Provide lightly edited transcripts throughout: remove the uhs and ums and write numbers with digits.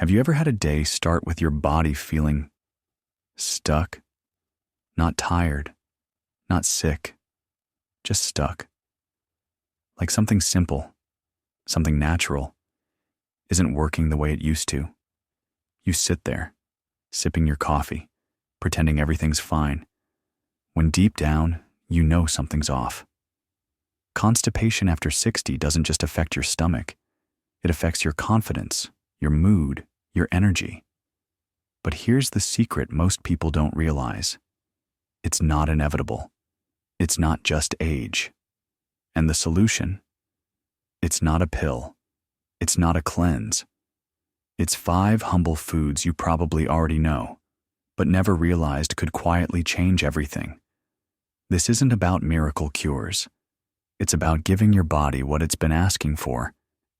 Have you ever had a day start with your body feeling stuck? Not tired, not sick, just stuck. Like something simple, something natural, isn't working the way it used to. You sit there, sipping your coffee, pretending everything's fine, when deep down, you know something's off. Constipation after 60 doesn't just affect your stomach. It affects your confidence, your mood, your energy. But here's the secret most people don't realize. It's not inevitable. It's not just age. And the solution? It's not a pill. It's not a cleanse. It's 5 humble foods you probably already know, but never realized could quietly change everything. This isn't about miracle cures. It's about giving your body what it's been asking for,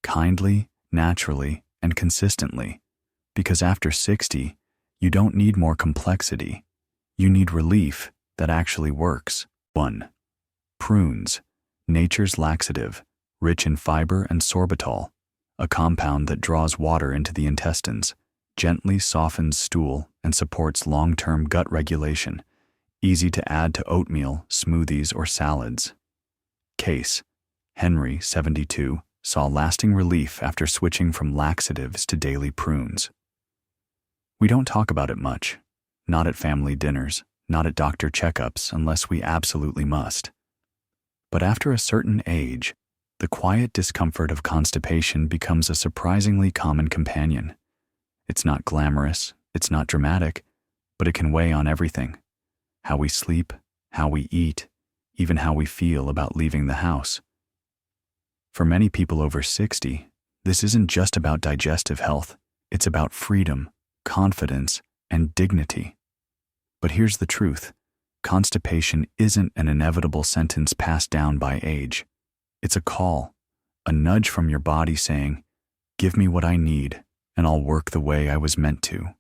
kindly, naturally, and consistently. Because after 60, you don't need more complexity. You need relief that actually works. 1. Prunes, nature's laxative, rich in fiber and sorbitol, a compound that draws water into the intestines, gently softens stool, and supports long-term gut regulation. Easy to add to oatmeal, smoothies, or salads. Case: Henry, 72, saw lasting relief after switching from laxatives to daily prunes. We don't talk about it much, not at family dinners, not at doctor checkups unless we absolutely must. But after a certain age, the quiet discomfort of constipation becomes a surprisingly common companion. It's not glamorous, it's not dramatic, but it can weigh on everything. How we sleep, how we eat, even how we feel about leaving the house. For many people over 60, this isn't just about digestive health, it's about freedom, confidence, and dignity. But here's the truth. Constipation isn't an inevitable sentence passed down by age. It's a call, a nudge from your body saying, "Give me what I need, and I'll work the way I was meant to."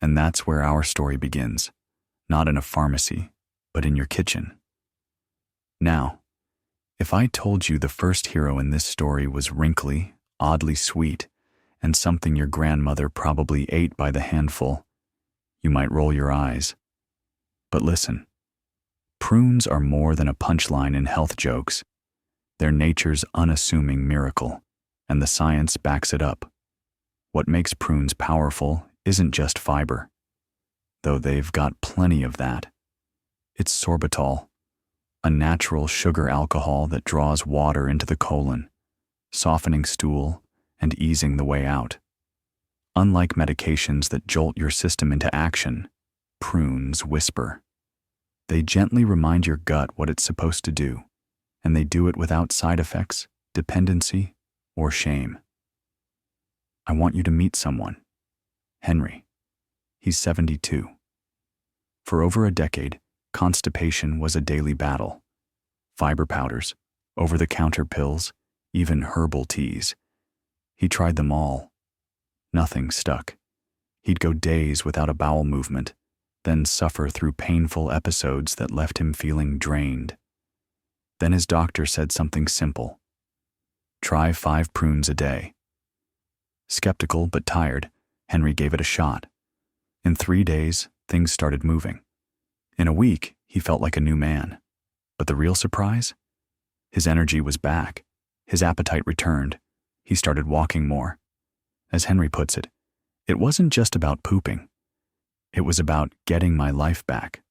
And that's where our story begins. Not in a pharmacy, but in your kitchen. Now, if I told you the first hero in this story was wrinkly, oddly sweet, and something your grandmother probably ate by the handful, you might roll your eyes. But listen, prunes are more than a punchline in health jokes. They're nature's unassuming miracle, and the science backs it up. What makes prunes powerful isn't just fiber, though they've got plenty of that. It's sorbitol, a natural sugar alcohol that draws water into the colon, softening stool and easing the way out. Unlike medications that jolt your system into action, prunes whisper. They gently remind your gut what it's supposed to do, and they do it without side effects, dependency, or shame. I want you to meet someone. Henry. He's 72. For over a decade, constipation was a daily battle. Fiber powders, over-the-counter pills, even herbal teas. He tried them all. Nothing stuck. He'd go days without a bowel movement, then suffer through painful episodes that left him feeling drained. Then his doctor said something simple. Try 5 prunes a day. Skeptical but tired, Henry gave it a shot. In 3 days, things started moving. In a week, he felt like a new man. But the real surprise? His energy was back. His appetite returned. He started walking more. As Henry puts it, it wasn't just about pooping. It was about getting my life back.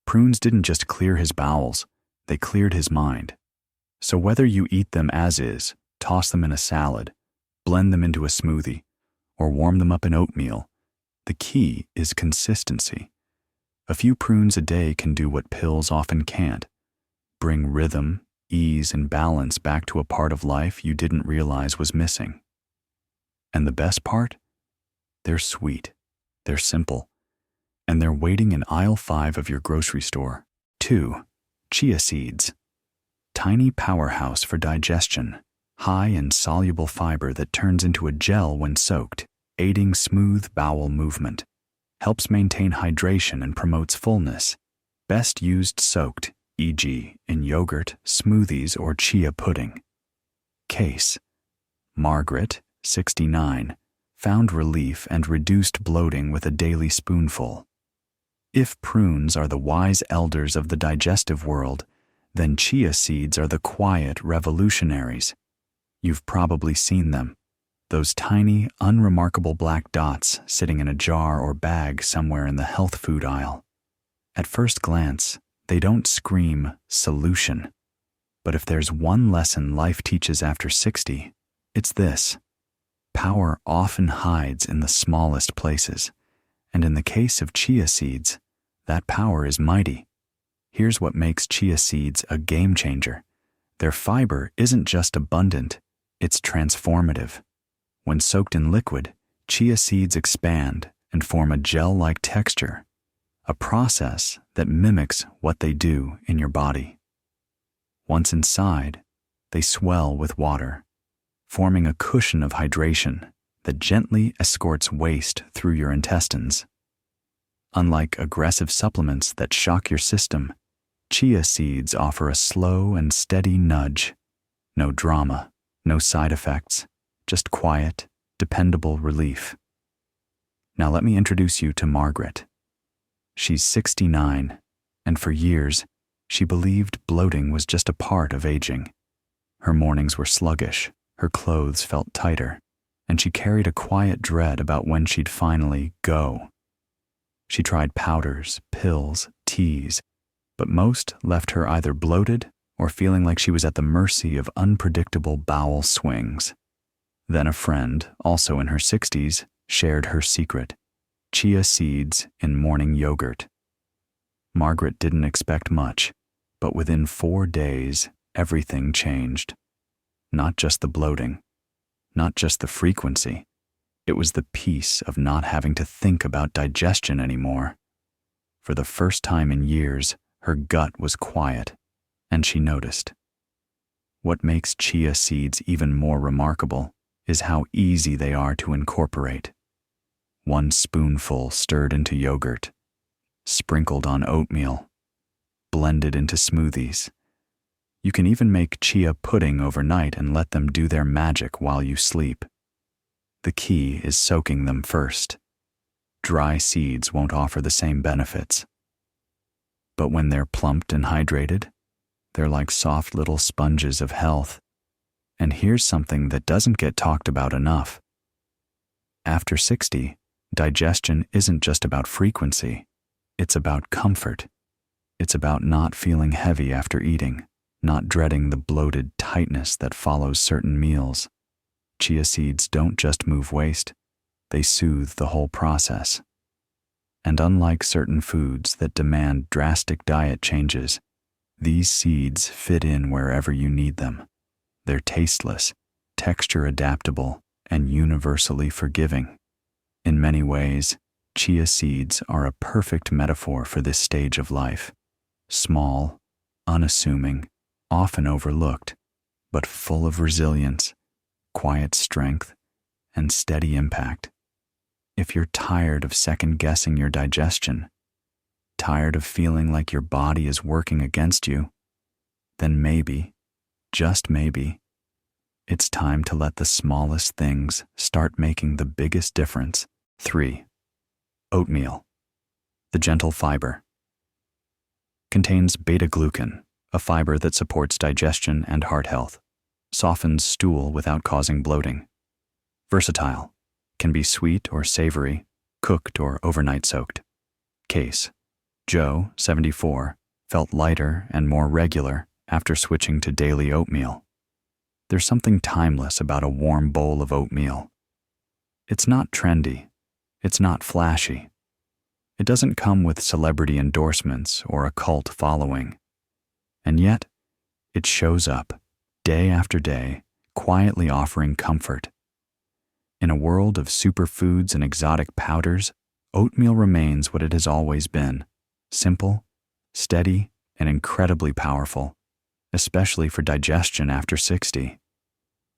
Prunes didn't just clear his bowels, they cleared his mind. So whether you eat them as is, toss them in a salad, blend them into a smoothie, or warm them up in oatmeal, the key is consistency. A few prunes a day can do what pills often can't. Bring rhythm, ease, and balance back to a part of life you didn't realize was missing. And the best part? They're sweet, they're simple, and they're waiting in aisle 5 of your grocery store. 2. Chia seeds. Tiny powerhouse for digestion, high in soluble fiber that turns into a gel when soaked, aiding smooth bowel movement. Helps maintain hydration and promotes fullness. Best used soaked, e.g. in yogurt, smoothies, or chia pudding. Case: Margaret, 69, found relief and reduced bloating with a daily spoonful. If prunes are the wise elders of the digestive world, then chia seeds are the quiet revolutionaries. You've probably seen them, those tiny, unremarkable black dots sitting in a jar or bag somewhere in the health food aisle. At first glance, they don't scream solution. But if there's one lesson life teaches after 60, it's this. Power often hides in the smallest places, and in the case of chia seeds, that power is mighty. Here's what makes chia seeds a game changer. Their fiber isn't just abundant, it's transformative. When soaked in liquid, chia seeds expand and form a gel-like texture, a process that mimics what they do in your body. Once inside, they swell with water, forming a cushion of hydration that gently escorts waste through your intestines. Unlike aggressive supplements that shock your system, chia seeds offer a slow and steady nudge. No drama, no side effects, just quiet, dependable relief. Now let me introduce you to Margaret. She's 69, and for years, she believed bloating was just a part of aging. Her mornings were sluggish, her clothes felt tighter, and she carried a quiet dread about when she'd finally go. She tried powders, pills, teas, but most left her either bloated or feeling like she was at the mercy of unpredictable bowel swings. Then a friend, also in her 60s, shared her secret: chia seeds in morning yogurt. Margaret didn't expect much, but within 4 days, everything changed. Not just the bloating, not just the frequency. It was the peace of not having to think about digestion anymore. For the first time in years, her gut was quiet, and she noticed. What makes chia seeds even more remarkable is how easy they are to incorporate. 1 spoonful stirred into yogurt, sprinkled on oatmeal, blended into smoothies. You can even make chia pudding overnight and let them do their magic while you sleep. The key is soaking them first. Dry seeds won't offer the same benefits. But when they're plumped and hydrated, they're like soft little sponges of health. And here's something that doesn't get talked about enough. After 60, digestion isn't just about frequency. It's about comfort. It's about not feeling heavy after eating, not dreading the bloated tightness that follows certain meals. Chia seeds don't just move waste, they soothe the whole process. And unlike certain foods that demand drastic diet changes, these seeds fit in wherever you need them. They're tasteless, texture adaptable, and universally forgiving. In many ways, chia seeds are a perfect metaphor for this stage of life. Small, unassuming, often overlooked, but full of resilience, quiet strength, and steady impact. If you're tired of second-guessing your digestion, tired of feeling like your body is working against you, then maybe, just maybe, it's time to let the smallest things start making the biggest difference. 3. Oatmeal. The gentle fiber. Contains beta-glucan, a fiber that supports digestion and heart health. Softens stool without causing bloating. Versatile. Can be sweet or savory, cooked or overnight soaked. Case. Joe, 74, felt lighter and more regular after switching to daily oatmeal. There's something timeless about a warm bowl of oatmeal. It's not trendy. It's not flashy. It doesn't come with celebrity endorsements or a cult following. And yet, it shows up, day after day, quietly offering comfort. In a world of superfoods and exotic powders, oatmeal remains what it has always been: simple, steady, and incredibly powerful, especially for digestion after 60.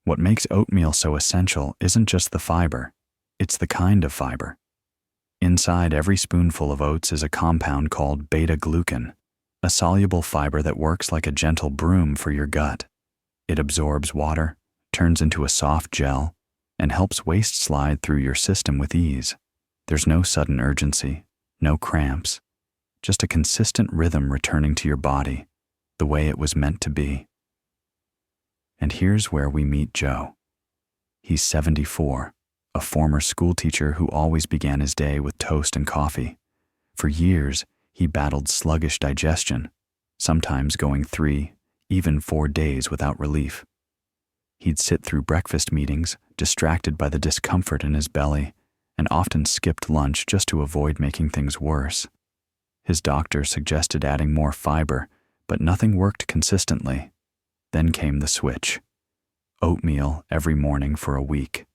What makes oatmeal so essential isn't just the fiber, it's the kind of fiber. Inside every spoonful of oats is a compound called beta-glucan, a soluble fiber that works like a gentle broom for your gut. It absorbs water, turns into a soft gel, and helps waste slide through your system with ease. There's no sudden urgency, no cramps, just a consistent rhythm returning to your body the way it was meant to be. And here's where we meet Joe. He's 74, a former schoolteacher who always began his day with toast and coffee. For years, he battled sluggish digestion, sometimes going 3, even 4 days without relief. He'd sit through breakfast meetings, distracted by the discomfort in his belly, and often skipped lunch just to avoid making things worse. His doctor suggested adding more fiber, but nothing worked consistently. Then came the switch. Oatmeal every morning for a week.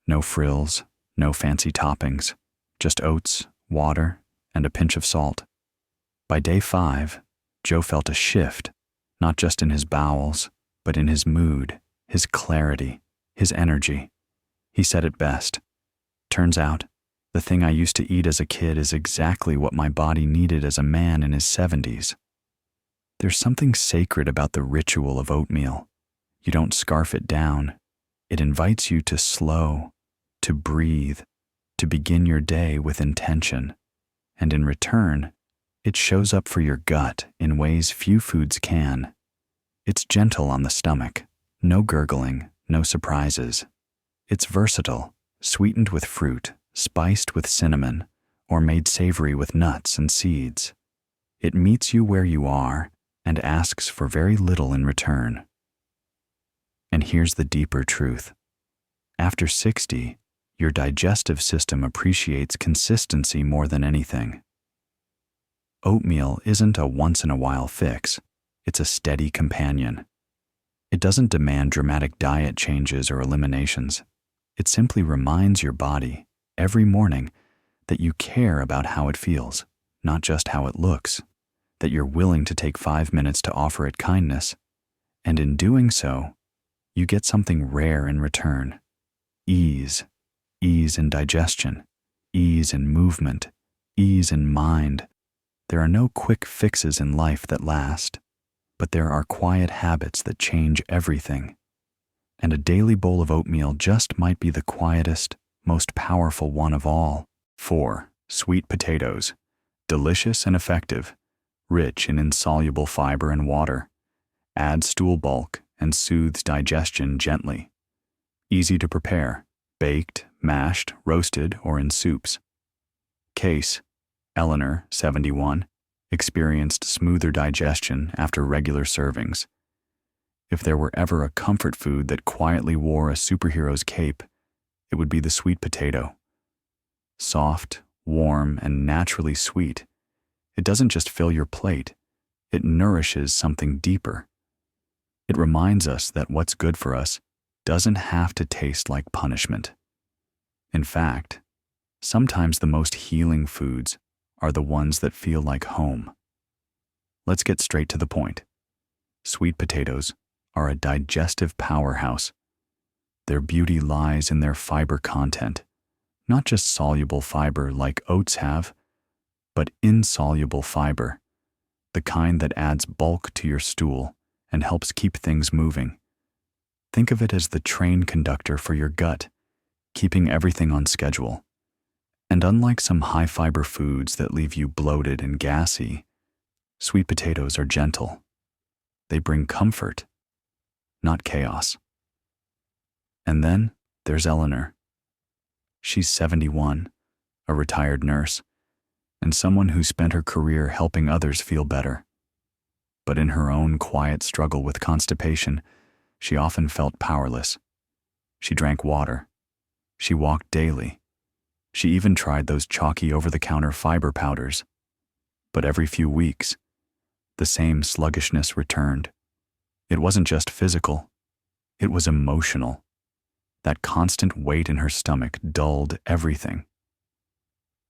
No frills, no fancy toppings, just oats, water, and a pinch of salt. By day 5, Joe felt a shift, not just in his bowels, but in his mood, his clarity, his energy. He said it best. Turns out, the thing I used to eat as a kid is exactly what my body needed as a man in his 70s. There's something sacred about the ritual of oatmeal. You don't scarf it down. It invites you to slow, to breathe, to begin your day with intention. And in return, it shows up for your gut in ways few foods can. It's gentle on the stomach, no gurgling, no surprises. It's versatile, sweetened with fruit, spiced with cinnamon, or made savory with nuts and seeds. It meets you where you are and asks for very little in return. And here's the deeper truth. After 60, your digestive system appreciates consistency more than anything. Oatmeal isn't a once-in-a-while fix. It's a steady companion. It doesn't demand dramatic diet changes or eliminations. It simply reminds your body, every morning, that you care about how it feels, not just how it looks, that you're willing to take 5 minutes to offer it kindness, and in doing so, you get something rare in return. Ease. Ease in digestion. Ease in movement. Ease in mind. There are no quick fixes in life that last, but there are quiet habits that change everything. And a daily bowl of oatmeal just might be the quietest, most powerful one of all. 4. Sweet potatoes. Delicious and effective. Rich in insoluble fiber and water. Adds stool bulk and soothes digestion gently. Easy to prepare. Baked, mashed, roasted, or in soups. Case. Eleanor, 71, experienced smoother digestion after regular servings. If there were ever a comfort food that quietly wore a superhero's cape, it would be the sweet potato. Soft, warm, and naturally sweet, it doesn't just fill your plate, it nourishes something deeper. It reminds us that what's good for us doesn't have to taste like punishment. In fact, sometimes the most healing foods are the ones that feel like home. Let's get straight to the point. Sweet potatoes are a digestive powerhouse. Their beauty lies in their fiber content, not just soluble fiber like oats have, but insoluble fiber, the kind that adds bulk to your stool and helps keep things moving. Think of it as the train conductor for your gut, keeping everything on schedule. And unlike some high-fiber foods that leave you bloated and gassy, sweet potatoes are gentle. They bring comfort, not chaos. And then there's Eleanor. She's 71, a retired nurse, and someone who spent her career helping others feel better. But in her own quiet struggle with constipation, she often felt powerless. She drank water. She walked daily. She even tried those chalky over-the-counter fiber powders. But every few weeks, the same sluggishness returned. It wasn't just physical. It was emotional. That constant weight in her stomach dulled everything.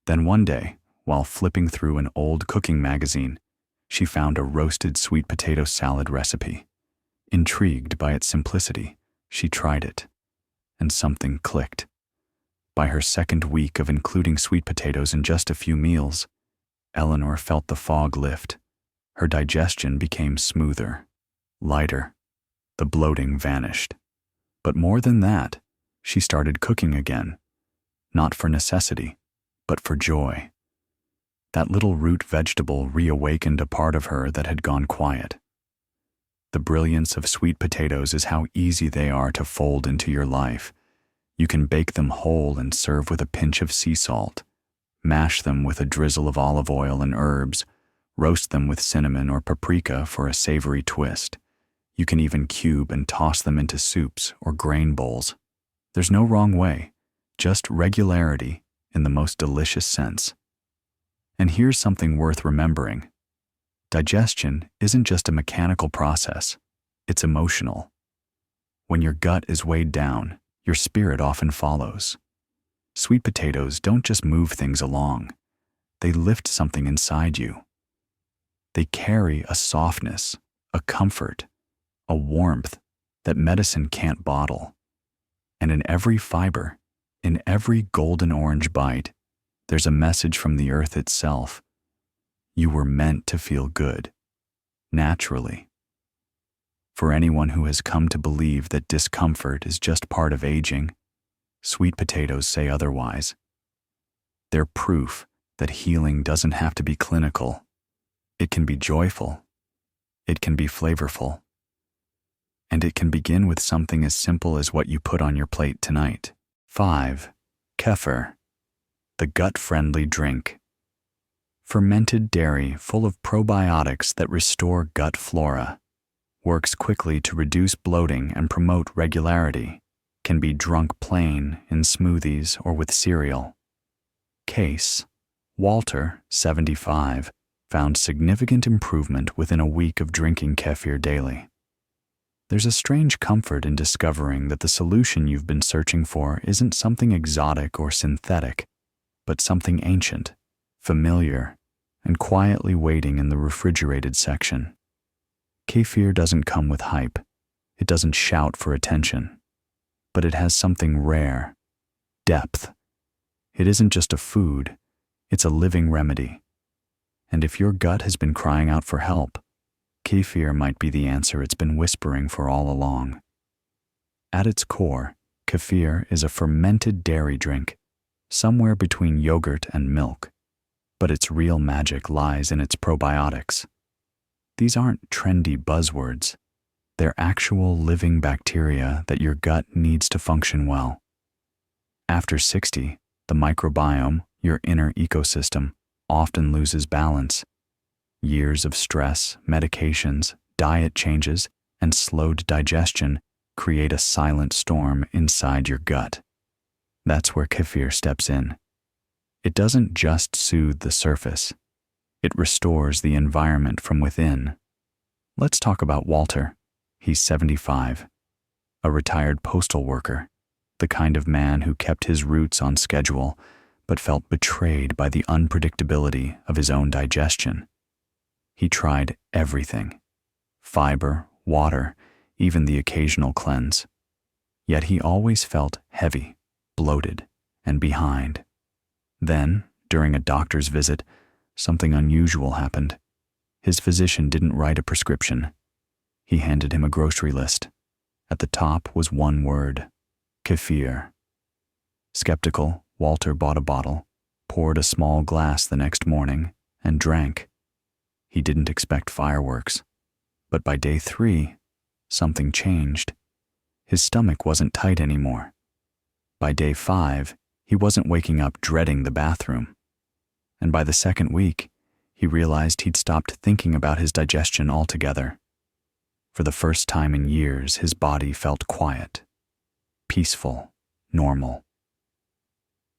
Then one day, while flipping through an old cooking magazine, she found a roasted sweet potato salad recipe. Intrigued by its simplicity, she tried it, and something clicked. By her second week of including sweet potatoes in just a few meals, Eleanor felt the fog lift. Her digestion became smoother, lighter. The bloating vanished. But more than that, she started cooking again, not for necessity, but for joy. That little root vegetable reawakened a part of her that had gone quiet. The brilliance of sweet potatoes is how easy they are to fold into your life. You can bake them whole and serve with a pinch of sea salt, mash them with a drizzle of olive oil and herbs, roast them with cinnamon or paprika for a savory twist. You can even cube and toss them into soups or grain bowls. There's no wrong way, just regularity in the most delicious sense. And here's something worth remembering. Digestion isn't just a mechanical process, it's emotional. When your gut is weighed down, your spirit often follows. Sweet potatoes don't just move things along, they lift something inside you. They carry a softness, a comfort, a warmth that medicine can't bottle. And in every fiber, in every golden orange bite, there's a message from the earth itself. You were meant to feel good, naturally. For anyone who has come to believe that discomfort is just part of aging, sweet potatoes say otherwise. They're proof that healing doesn't have to be clinical. It can be joyful. It can be flavorful. And it can begin with something as simple as what you put on your plate tonight. 5. Kefir, the gut-friendly drink. Fermented dairy full of probiotics that restore gut flora, works quickly to reduce bloating and promote regularity, can be drunk plain in smoothies or with cereal. Case, Walter, 75, found significant improvement within a week of drinking kefir daily. There's a strange comfort in discovering that the solution you've been searching for isn't something exotic or synthetic, but something ancient, familiar, and quietly waiting in the refrigerated section. Kefir doesn't come with hype. It doesn't shout for attention. But it has something rare, depth. It isn't just a food, it's a living remedy. And if your gut has been crying out for help, kefir might be the answer it's been whispering for all along. At its core, kefir is a fermented dairy drink, somewhere between yogurt and milk. But its real magic lies in its probiotics. These aren't trendy buzzwords. They're actual living bacteria that your gut needs to function well. After 60, the microbiome, your inner ecosystem, often loses balance. Years of stress, medications, diet changes, and slowed digestion create a silent storm inside your gut. That's where kefir steps in. It doesn't just soothe the surface. It restores the environment from within. Let's talk about Walter. He's 75, a retired postal worker, the kind of man who kept his roots on schedule but felt betrayed by the unpredictability of his own digestion. He tried everything: fiber, water, even the occasional cleanse. Yet he always felt heavy, bloated, and behind. Then, during a doctor's visit, something unusual happened. His physician didn't write a prescription. He handed him a grocery list. At the top was one word: kefir. Skeptical, Walter bought a bottle, poured a small glass the next morning, and drank. He didn't expect fireworks. But by day 3, something changed. His stomach wasn't tight anymore. By day 5, he wasn't waking up dreading the bathroom. And by the second week, he realized he'd stopped thinking about his digestion altogether. For the first time in years, his body felt quiet, peaceful, normal.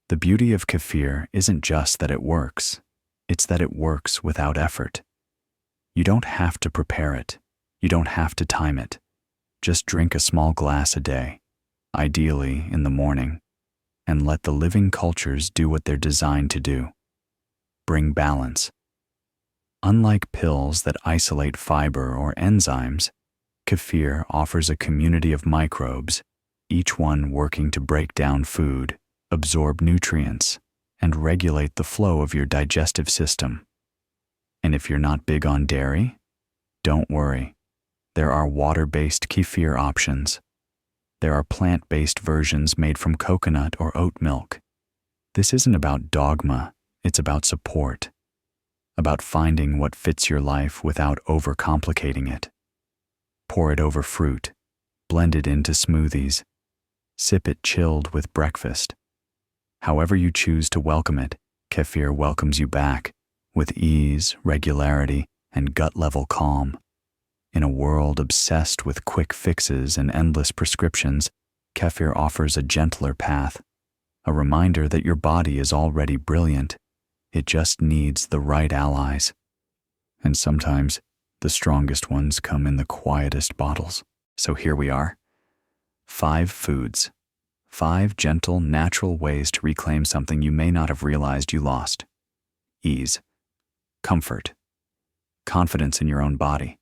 The beauty of kefir isn't just that it works, it's that it works without effort. You don't have to prepare it. You don't have to time it. Just drink a small glass a day, ideally in the morning, and let the living cultures do what they're designed to do. Bring balance. Unlike pills that isolate fiber or enzymes, kefir offers a community of microbes, each one working to break down food, absorb nutrients, and regulate the flow of your digestive system. And if you're not big on dairy, don't worry. There are water-based kefir options. There are plant-based versions made from coconut or oat milk. This isn't about dogma, it's about support, about finding what fits your life without overcomplicating it. Pour it over fruit, blend it into smoothies, sip it chilled with breakfast. However you choose to welcome it, kefir welcomes you back with ease, regularity, and gut-level calm. In a world obsessed with quick fixes and endless prescriptions, kefir offers a gentler path, a reminder that your body is already brilliant. It just needs the right allies. And sometimes, the strongest ones come in the quietest bottles. So here we are. 5 foods. 5 gentle, natural ways to reclaim something you may not have realized you lost. Ease. Comfort. Confidence in your own body.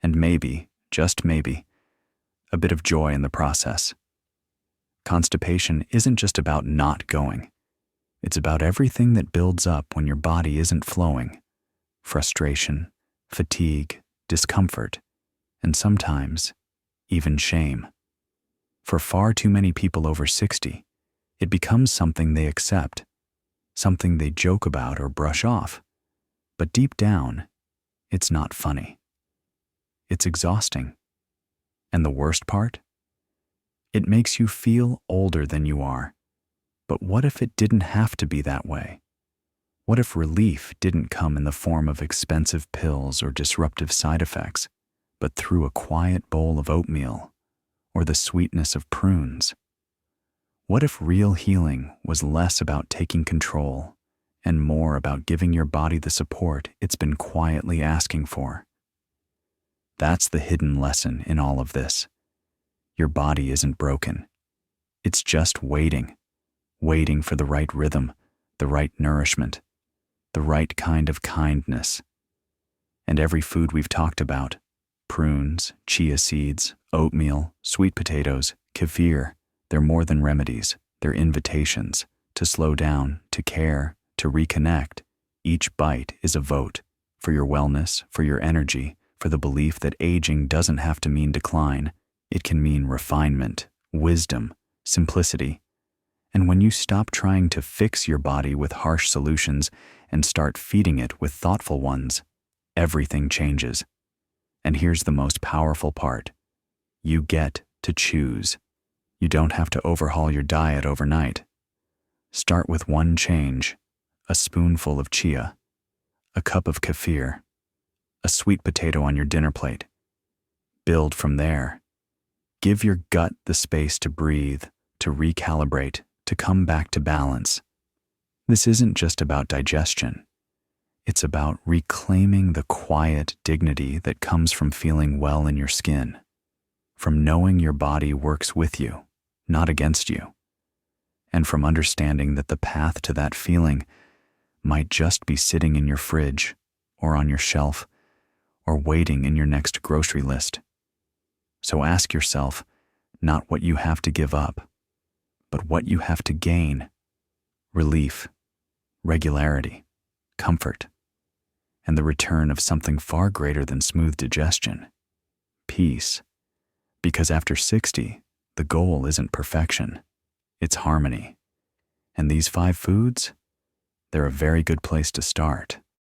And maybe, just maybe, a bit of joy in the process. Constipation isn't just about not going. It's about everything that builds up when your body isn't flowing. Frustration, fatigue, discomfort, and sometimes even shame. For far too many people over 60, it becomes something they accept, something they joke about or brush off. But deep down, it's not funny. It's exhausting. And the worst part? It makes you feel older than you are. But what if it didn't have to be that way? What if relief didn't come in the form of expensive pills or disruptive side effects, but through a quiet bowl of oatmeal or the sweetness of prunes? What if real healing was less about taking control and more about giving your body the support it's been quietly asking for? That's the hidden lesson in all of this. Your body isn't broken. It's just waiting for the right rhythm, the right nourishment, the right kind of kindness. And every food we've talked about, prunes, chia seeds, oatmeal, sweet potatoes, kefir, they're more than remedies. They're invitations to slow down, to care, to reconnect. Each bite is a vote for your wellness, for your energy, for the belief that aging doesn't have to mean decline. It can mean refinement, wisdom, simplicity. And when you stop trying to fix your body with harsh solutions and start feeding it with thoughtful ones, everything changes. And here's the most powerful part. You get to choose. You don't have to overhaul your diet overnight. Start with one change: a spoonful of chia, a cup of kefir, a sweet potato on your dinner plate. Build from there. Give your gut the space to breathe, to recalibrate, to come back to balance. This isn't just about digestion. It's about reclaiming the quiet dignity that comes from feeling well in your skin, from knowing your body works with you, not against you, and from understanding that the path to that feeling might just be sitting in your fridge or on your shelf or waiting in your next grocery list. So ask yourself not what you have to give up, but what you have to gain: relief, regularity, comfort, and the return of something far greater than smooth digestion: peace. Because after 60, the goal isn't perfection, it's harmony. And these 5 foods, they're a very good place to start.